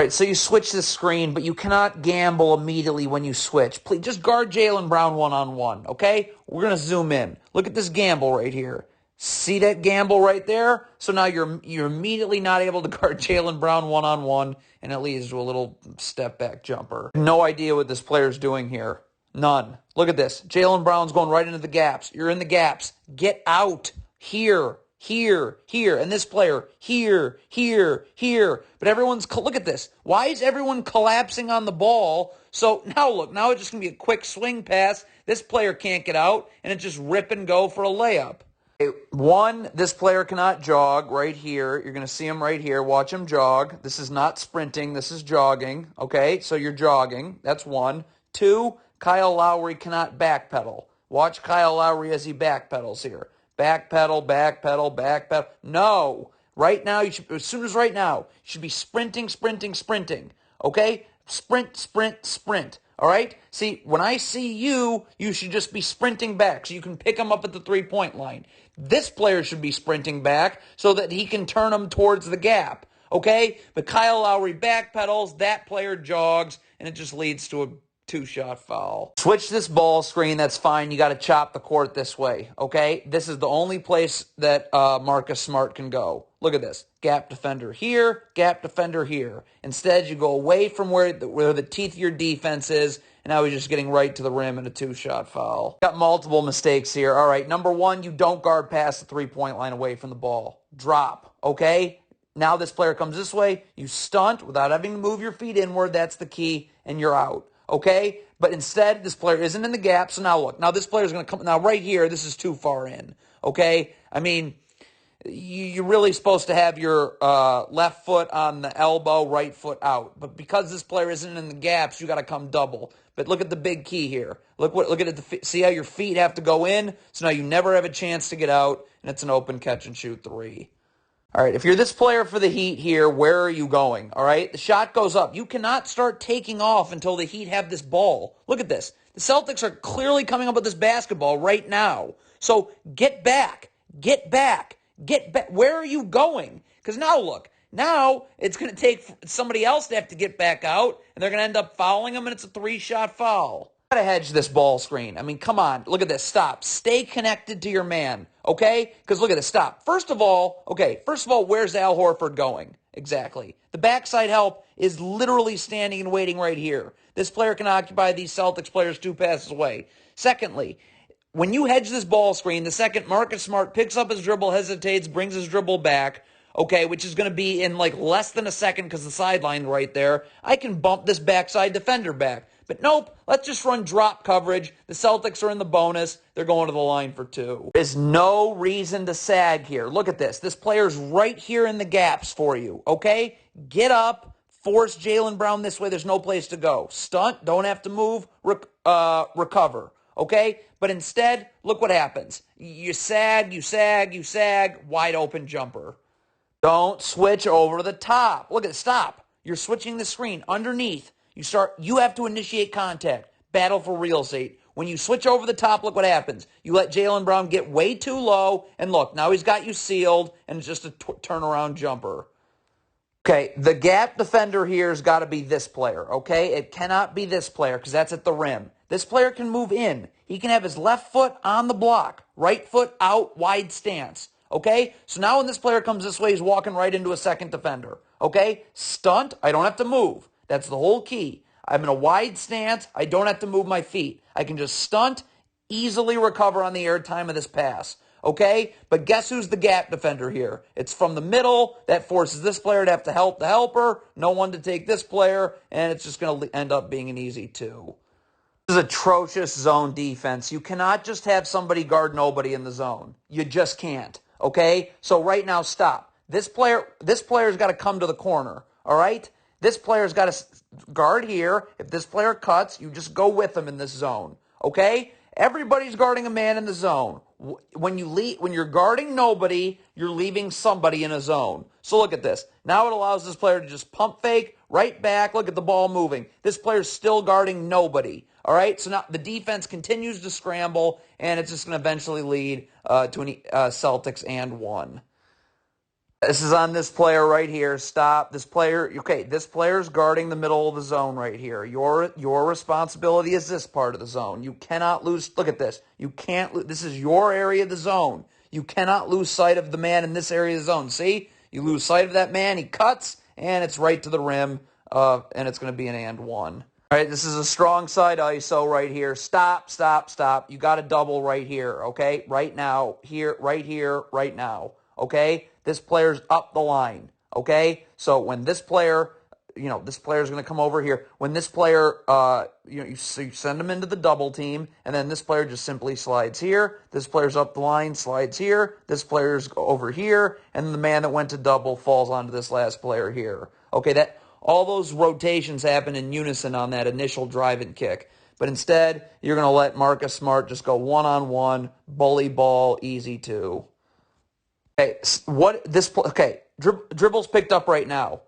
All right, so you switch the screen, but you cannot gamble immediately when you switch. Please just guard Jaylen Brown one-on-one, okay? We're going to zoom in. Look at this gamble right here. See that gamble right there? So now you're immediately not able to guard Jaylen Brown one-on-one, and it leads to a little step-back jumper. No idea what this player's doing here. None. Look at this. Jaylen Brown's going right into the gaps. You're in the gaps. Get out. Here. And this player, here. But everyone's, look at this. Why is everyone collapsing on the ball? So now look, now it's just going to be a quick swing pass. This player can't get out, and it's just rip and go for a layup. Okay, one, this player cannot jog right here. You're going to see him right here. Watch him jog. This is not sprinting. This is jogging. Okay, so you're jogging. That's one. Two, Kyle Lowry cannot backpedal. Watch Kyle Lowry as he backpedals here. Backpedal. No. Right now, as soon as right now, you should be sprinting. Okay? Sprint. All right? See, when I see you, you should just be sprinting back so you can pick him up at the three-point line. This player should be sprinting back so that he can turn him towards the gap. Okay? But Kyle Lowry backpedals, that player jogs, and it just leads to a two-shot foul. Switch this ball screen, that's fine. You got to chop the court this way, okay? This is the only place that Marcus Smart can go. Look at this. Gap defender here, gap defender here. Instead, you go away from where the teeth of your defense is, and now he's just getting right to the rim and a two-shot foul. Got multiple mistakes here. All right, number one, you don't guard past the three-point line away from the ball. Drop, okay? Now this player comes this way. You stunt without having to move your feet inward. That's the key, and you're out. Okay? But instead, this player isn't in the gap. So now look. Now this player is going to come. Now right here, this is too far in. Okay? I mean, you're really supposed to have your left foot on the elbow, right foot out. But because this player isn't in the gaps, you got to come double. But look at the big key here. Look at it. See how your feet have to go in? So now you never have a chance to get out, and it's an open catch and shoot three. All right, if you're this player for the Heat here, where are you going? All right, the shot goes up. You cannot start taking off until the Heat have this ball. Look at this. The Celtics are clearly coming up with this basketball right now. So get back. Where are you going? Because now look, now it's going to take somebody else to have to get back out, and they're going to end up fouling them, and it's a three-shot foul. Got to hedge this ball screen. I mean, come on. Look at this. Stop. Stay connected to your man, okay? Because look at this. Stop. First of all, where's Al Horford going? Exactly. The backside help is literally standing and waiting right here. This player can occupy these Celtics players 2 passes away. Secondly, when you hedge this ball screen, the second Marcus Smart picks up his dribble, hesitates, brings his dribble back, okay, which is going to be in like less than a second because the sideline right there, I can bump this backside defender back. But nope, let's just run drop coverage. The Celtics are in the bonus. They're going to the line for two. There's no reason to sag here. Look at this. This player's right here in the gaps for you, okay? Get up, force Jaylen Brown this way. There's no place to go. Stunt, don't have to move, recover, okay? But instead, look what happens. You sag, wide open jumper. Don't switch over the top. Look at it, stop. You're switching the screen underneath. You have to initiate contact. Battle for real estate. When you switch over the top, look what happens. You let Jaylen Brown get way too low, and look, now he's got you sealed, and it's just a turnaround jumper. Okay, the gap defender here has got to be this player, okay? It cannot be this player because that's at the rim. This player can move in. He can have his left foot on the block, right foot out, wide stance. Okay? So now when this player comes this way, he's walking right into a second defender. Okay? Stunt, I don't have to move. That's the whole key. I'm in a wide stance. I don't have to move my feet. I can just stunt, easily recover on the airtime of this pass. Okay? But guess who's the gap defender here? It's from the middle. That forces this player to have to help the helper. No one to take this player. And it's just going to end up being an easy two. This is atrocious zone defense. You cannot just have somebody guard nobody in the zone. You just can't. Okay? So right now, stop. This player's got to come to the corner. All right? This player's got to guard here. If this player cuts, you just go with him in this zone. Okay? Everybody's guarding a man in the zone. When you're guarding nobody, you're leaving somebody in a zone. So look at this. Now it allows this player to just pump fake, right back, look at the ball moving. This player's still guarding nobody. All right, so now the defense continues to scramble, and it's just going to eventually lead to a Celtics and one. This is on this player right here. Stop. This player, okay, this player's guarding the middle of the zone right here. Your responsibility is this part of the zone. You cannot lose, look at this. You can't lose, this is your area of the zone. You cannot lose sight of the man in this area of the zone. See? You lose sight of that man, he cuts, and it's right to the rim, and it's going to be an and one. All right, this is a strong side ISO right here. Stop, stop, stop. You got to double right here, okay? Right now, here, right now, okay? This player's up the line, okay? So when this player, this player's going to come over here. When this player, you send him into the double team, and then this player just simply slides here. This player's up the line, slides here. This player's over here, and the man that went to double falls onto this last player here. Okay, all those rotations happen in unison on that initial drive and kick. But instead, you're going to let Marcus Smart just go one-on-one, bully ball, easy two. Okay, dribbles picked up right now.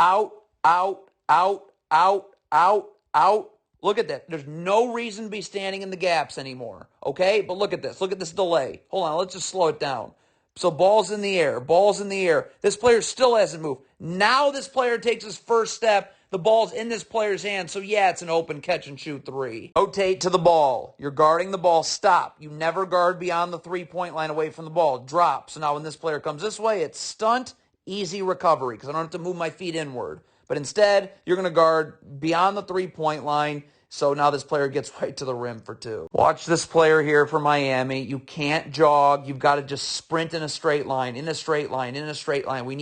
Out, out, out, out, out, out. Look at that. There's no reason to be standing in the gaps anymore, okay? But look at this. Look at this delay. Hold on, let's just slow it down. So ball's in the air. Ball's in the air. This player still hasn't moved. Now this player takes his first step. The ball's in this player's hand. So yeah, it's an open catch and shoot three. Rotate to the ball. You're guarding the ball. Stop. You never guard beyond the three-point line away from the ball. Drop. So now when this player comes this way, it's stunt, easy recovery because I don't have to move my feet inward. But instead, you're going to guard beyond the three-point line. So now this player gets right to the rim for two. Watch this player here for Miami. You can't jog. You've got to just sprint in a straight line, in a straight line, in a straight line. We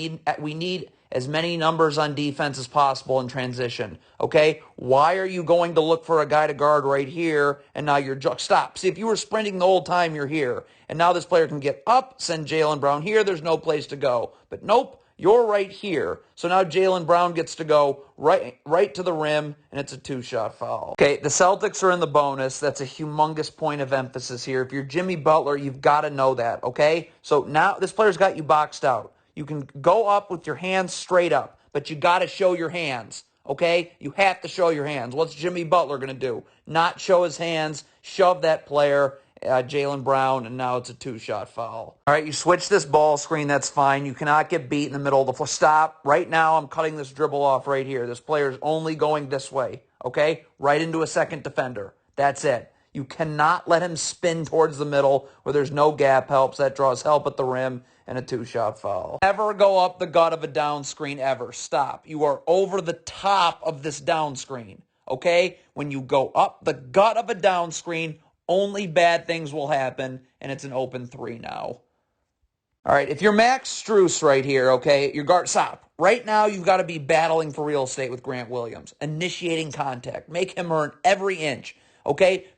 need as many numbers on defense as possible in transition, okay? Why are you going to look for a guy to guard right here and now you're stop. See, if you were sprinting the whole time, you're here. And now this player can get up, send Jaylen Brown here. There's no place to go. But nope. You're right here. So now Jaylen Brown gets to go right to the rim, and it's a two-shot foul. Okay, the Celtics are in the bonus. That's a humongous point of emphasis here. If you're Jimmy Butler, you've got to know that, okay? So now this player's got you boxed out. You can go up with your hands straight up, but you got to show your hands, okay? You have to show your hands. What's Jimmy Butler going to do? Not show his hands, shove that player, Jaylen Brown, and now it's a two-shot foul. All right, you switch this ball screen, that's fine. You cannot get beat in the middle of the floor. Stop. Right now, I'm cutting this dribble off right here. This player's only going this way, okay? Right into a second defender. That's it. You cannot let him spin towards the middle where there's no gap helps. That draws help at the rim and a two-shot foul. Never go up the gut of a down screen ever. Stop. You are over the top of this down screen, okay? When you go up the gut of a down screen, only bad things will happen, and it's an open three now. All right, if you're Max Strus right here, okay, your guard, stop. Right now, you've got to be battling for real estate with Grant Williams, initiating contact. Make him earn every inch, okay?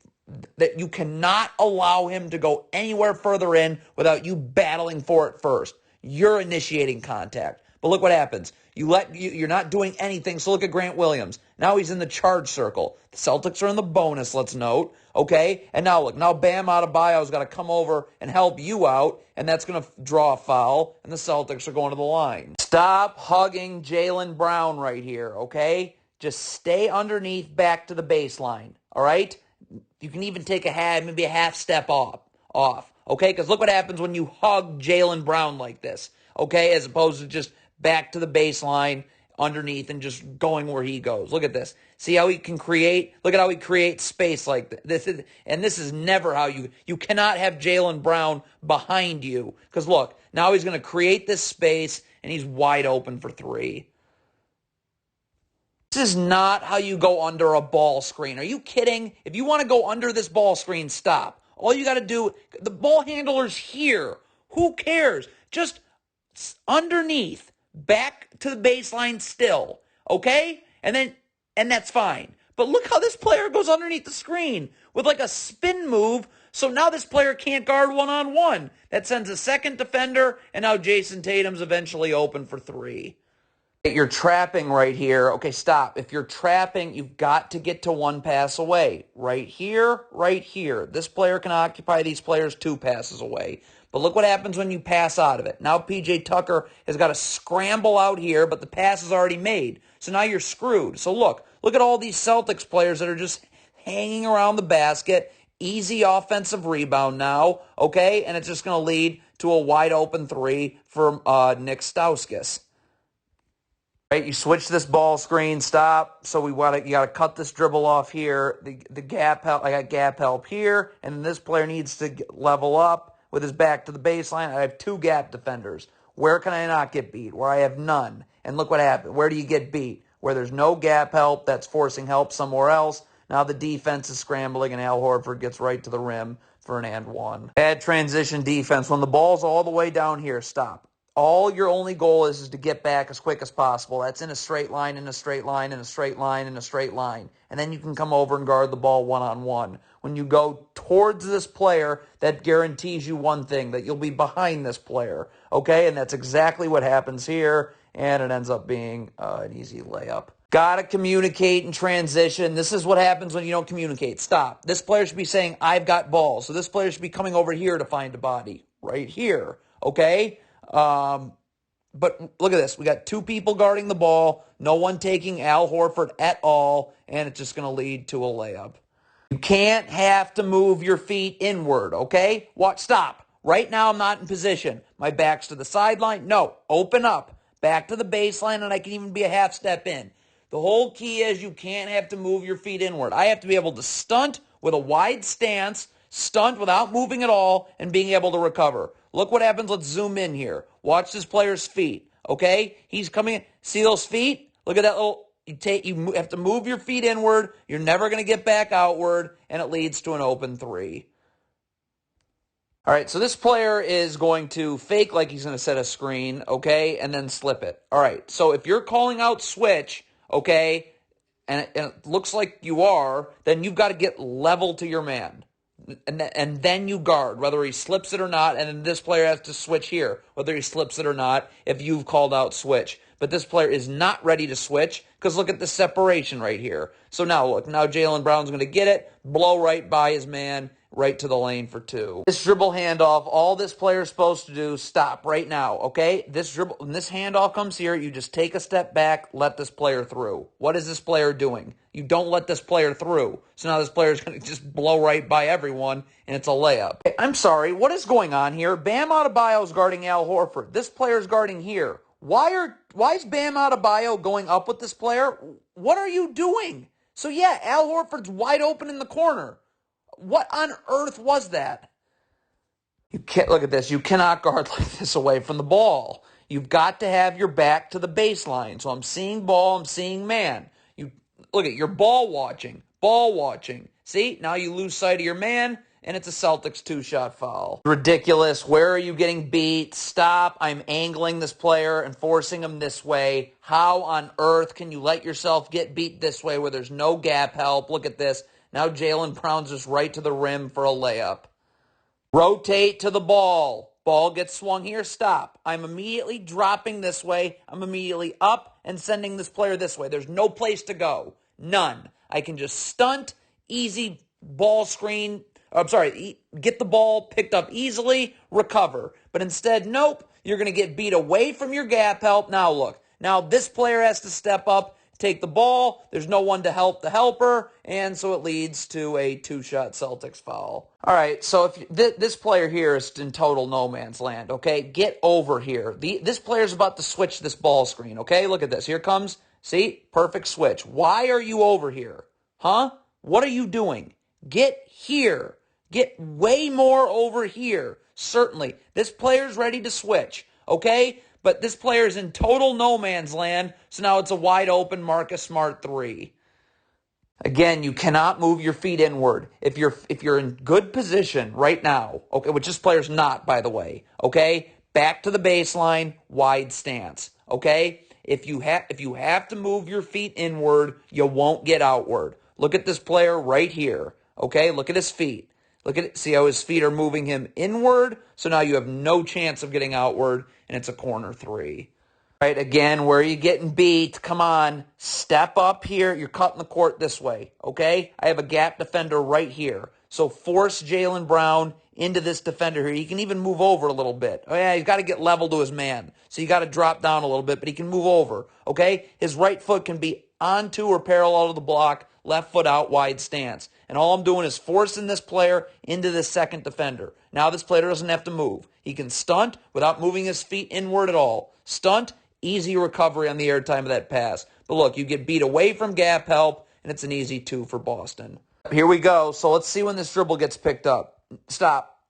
That you cannot allow him to go anywhere further in without you battling for it first. You're initiating contact. But look what happens. You're not doing anything, so look at Grant Williams. Now he's in the charge circle. The Celtics are in the bonus, let's note. Okay? And now look, now Bam Adebayo's got to come over and help you out, and that's going to draw a foul, and the Celtics are going to the line. Stop hugging Jaylen Brown right here, okay? Just stay underneath back to the baseline, all right? You can even take maybe a half step off, okay? Because look what happens when you hug Jaylen Brown like this, okay? As opposed to just back to the baseline underneath and just going where he goes. Look at this. See how he can create? Look at how he creates space like this. This is never how you cannot have Jaylen Brown behind you. Because look, now he's going to create this space and he's wide open for three. This is not how you go under a ball screen. Are you kidding? If you want to go under this ball screen, stop. All you got to do, the ball handler's here. Who cares? Just underneath, back to the baseline still, okay? And that's fine. But look how this player goes underneath the screen with like a spin move. So now this player can't guard one-on-one. That sends a second defender, and now Jason Tatum's eventually open for three. You're trapping right here. Okay, stop. If you're trapping, you've got to get to one pass away. Right here, right here. This player can occupy these players 2 passes away. But look what happens when you pass out of it. Now P.J. Tucker has got to scramble out here, but the pass is already made. So now you're screwed. So look at all these Celtics players that are just hanging around the basket. Easy offensive rebound now, okay? And it's just going to lead to a wide open three for Nick Stauskas. Right, you switch this ball screen, stop. So you got to cut this dribble off here. The gap help, I got gap help here, and this player needs to level up with his back to the baseline. I have two gap defenders. Where can I not get beat? Where I have none. And look what happened. Where do you get beat? Where there's no gap help, that's forcing help somewhere else. Now the defense is scrambling, and Al Horford gets right to the rim for an and one. Bad transition defense. When the ball's all the way down here, stop. All your only goal is to get back as quick as possible. That's in a straight line, in a straight line, in a straight line, in a straight line. And then you can come over and guard the ball one-on-one. When you go towards this player, that guarantees you one thing, that you'll be behind this player. Okay? And that's exactly what happens here. And it ends up being an easy layup. Got to communicate in transition. This is what happens when you don't communicate. Stop. This player should be saying, I've got balls. So this player should be coming over here to find a body. Right here. Okay? But look at this. We got two people guarding the ball, no one taking Al Horford at all, and it's just going to lead to a layup. You can't have to move your feet inward, okay? Watch, stop. Right now I'm not in position. My back's to the sideline. No, open up. Back to the baseline, and I can even be a half step in. The whole key is you can't have to move your feet inward. I have to be able to stunt with a wide stance, stunt without moving at all, and being able to recover. Look what happens. Let's zoom in here. Watch this player's feet, okay? He's coming in. See those feet? Look at that little, you have to move your feet inward. You're never going to get back outward, and it leads to an open three. All right, so this player is going to fake like he's going to set a screen, okay, and then slip it. All right, so if you're calling out switch, okay, and it looks like you are, then you've got to get level to your man. And then you guard, whether he slips it or not, and then this player has to switch here, whether he slips it or not, if you've called out switch. But this player is not ready to switch, because look at the separation right here. So now look, now Jaylen Brown's going to get it, blow right by his man, right to the lane for two. This dribble handoff, all this player is supposed to do, stop right now, okay? This dribble, when this handoff comes here, you just take a step back, let this player through. What is this player doing? You don't let this player through. So now this player is going to just blow right by everyone, and it's a layup. I'm sorry, what is going on here? Bam Adebayo is guarding Al Horford. This player is guarding here. Why is Bam Adebayo going up with this player? What are you doing? So yeah, Al Horford's wide open in the corner. What on earth was that? You can't look at this. You cannot guard like this away from the ball. You've got to have your back to the baseline. So I'm seeing ball, I'm seeing man. You look at your ball watching. Ball watching. See? Now you lose sight of your man, and it's a Celtics two-shot foul. Ridiculous. Where are you getting beat? Stop. I'm angling this player and forcing him this way. How on earth can you let yourself get beat this way where there's no gap help? Look at this. Now Jaylen Brown's just right to the rim for a layup. Rotate to the ball. Ball gets swung here. Stop. I'm immediately dropping this way. I'm immediately up and sending this player this way. There's no place to go. None. I can just stunt, easy ball screen. Get the ball picked up easily, recover. But instead, nope, you're going to get beat away from your gap help. Now look. Now this player has to step up, take the ball. There's no one to help the helper, and so it leads to a two-shot Celtics foul. All right, so if this player here is in total no man's land, okay? Get over here. This player's about to switch this ball screen, okay? Look at this. Here comes, see? Perfect switch. Why are you over here? Huh? What are you doing? Get here. Get way more over here. Certainly. This player's ready to switch, okay? But this player is in total no man's land, so now it's a wide open Marcus Smart three. Again, you cannot move your feet inward. If you're in good position right now, okay, which this player's not, by the way, okay? Back to the baseline, wide stance, okay? If you have to move your feet inward, you won't get outward. Look at this player right here, okay? Look at his feet. Look at it. See how his feet are moving him inward? So now you have no chance of getting outward, and it's a corner three. Right, again, where are you getting beat? Come on, step up here. You're cutting the court this way, okay? I have a gap defender right here. So force Jaylen Brown into this defender here. He can even move over a little bit. Oh, yeah, he's got to get level to his man. So you got to drop down a little bit, but he can move over, okay? His right foot can be onto or parallel to the block. left foot out wide stance. And all I'm doing is forcing this player into this second defender. Now this player doesn't have to move. He can stunt without moving his feet inward at all. Stunt, easy recovery on the airtime of that pass. But look, you get beat away from gap help, and it's an easy 2 for Boston. Here we go. So let's see when this dribble gets picked up. Stop.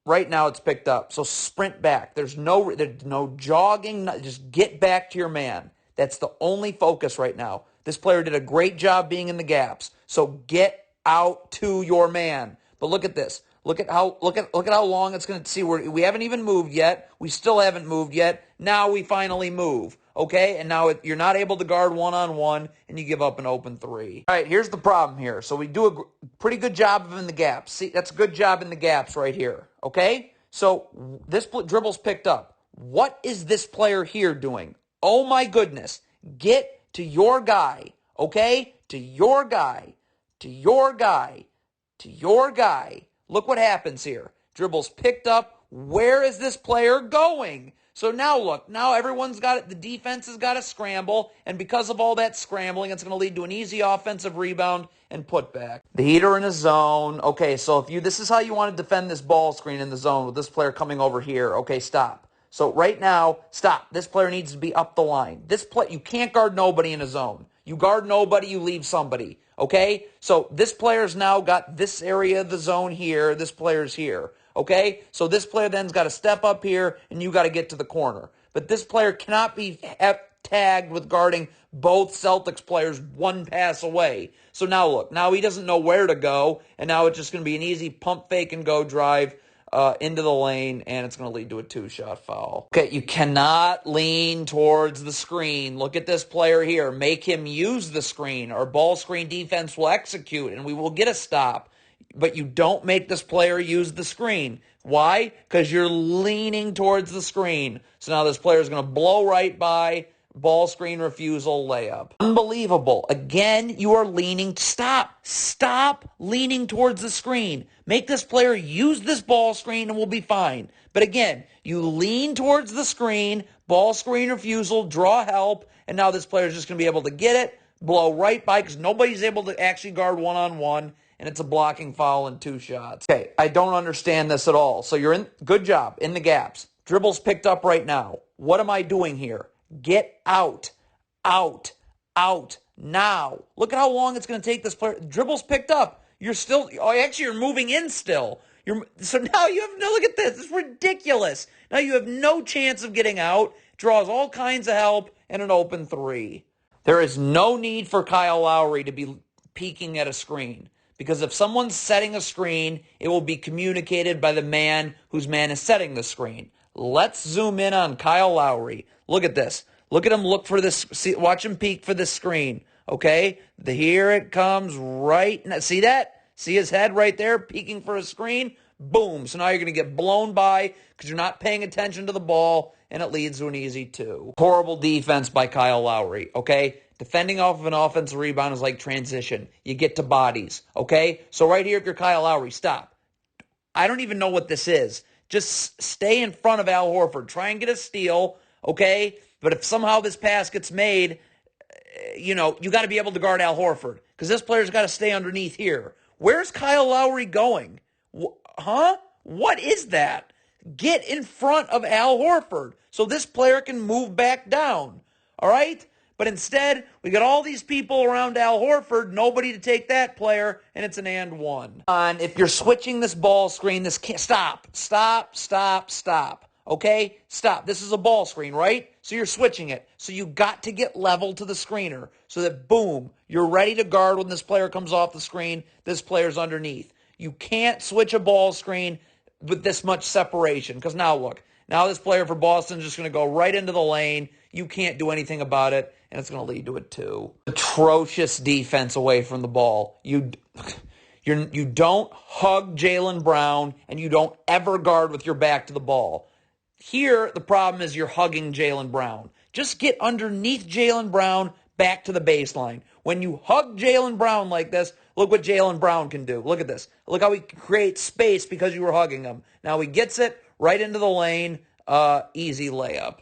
Right now it's picked up. So sprint back. There's no jogging. Just get back to your man. That's the only focus right now. This player did a great job being in the gaps. So get out to your man. But look at this. Look at how long it's going to see. We haven't even moved yet. We still haven't moved yet. Now we finally move. Okay? And now you're not able to guard one-on-one, and you give up an open 3. All right, here's the problem here. So we do a pretty good job of in the gaps. See, that's a good job in the gaps right here. Okay? So this dribble's picked up. What is this player here doing? Oh, my goodness. Get to your guy. Okay? To your guy. To your guy. To your guy. Look what happens here. Dribble's picked up. Where is this player going? So now look, now everyone's got it. The defense has got to scramble, and because of all that scrambling, it's going to lead to an easy offensive rebound and putback. The Heater in a zone. Okay, so this is how you want to defend this ball screen in the zone with this player coming over here. Okay, stop. So right now, stop. This player needs to be up the line. You can't guard nobody in a zone. You guard nobody, you leave somebody. Okay? So this player's now got this area of the zone here. This player's here. Okay? So this player then's got to step up here, and you got to get to the corner. But this player cannot be tagged with guarding both Celtics players one pass away. So now look. Now he doesn't know where to go, and now it's just going to be an easy pump, fake, and go drive into the lane, and it's going to lead to a 2-shot foul. Okay, you cannot lean towards the screen. Look at this player here. Make him use the screen. Our ball screen defense will execute, and we will get a stop. But you don't make this player use the screen. Why? Because you're leaning towards the screen. So now this player is going to blow right by. Ball screen refusal, layup. Unbelievable. Again, you are leaning. Stop. Stop leaning towards the screen. Make this player use this ball screen and we'll be fine. But again, you lean towards the screen, ball screen refusal, draw help, and now this player is just going to be able to get it, blow right by because nobody's able to actually guard one-on-one, and it's a blocking foul and 2 shots. Okay, I don't understand this at all. So you're in. Good job in the gaps. Dribble's picked up right now. What am I doing here? Get out, out, out, now. Look at how long it's going to take this player. Dribble's picked up. You're moving in still. So now you have, no, look at this. It's ridiculous. Now you have no chance of getting out. Draws all kinds of help and an open 3. There is no need for Kyle Lowry to be peeking at a screen. Because if someone's setting a screen, it will be communicated by the man whose man is setting the screen. Let's zoom in on Kyle Lowry. Look at this. Look at him look for this. Watch him peek for this screen. Okay? Here it comes right now. See that? See his head right there peeking for a screen? Boom. So now you're going to get blown by because you're not paying attention to the ball, and it leads to an easy 2. Horrible defense by Kyle Lowry. Okay? Defending off of an offensive rebound is like transition. You get to bodies. Okay? So right here, if you're Kyle Lowry, stop. I don't even know what this is. Just stay in front of Al Horford. Try and get a steal. Okay? But if somehow this pass gets made, you got to be able to guard Al Horford because this player's got to stay underneath here. Where's Kyle Lowry going? Huh? What is that? Get in front of Al Horford so this player can move back down. All right? But instead, we got all these people around Al Horford, nobody to take that player, and it's an and 1. And if you're switching this ball screen, this can't stop. Okay? Stop. This is a ball screen, right? So you're switching it. So you got to get level to the screener so that, boom, you're ready to guard when this player comes off the screen. This player's underneath. You can't switch a ball screen with this much separation because now look. Now this player for Boston is just going to go right into the lane. You can't do anything about it, and it's going to lead to a 2. Atrocious defense away from the ball. You don't hug Jaylen Brown, and you don't ever guard with your back to the ball. Here, the problem is you're hugging Jaylen Brown. Just get underneath Jaylen Brown back to the baseline. When you hug Jaylen Brown like this, look what Jaylen Brown can do. Look at this. Look how he creates space because you were hugging him. Now he gets it right into the lane. Easy layup.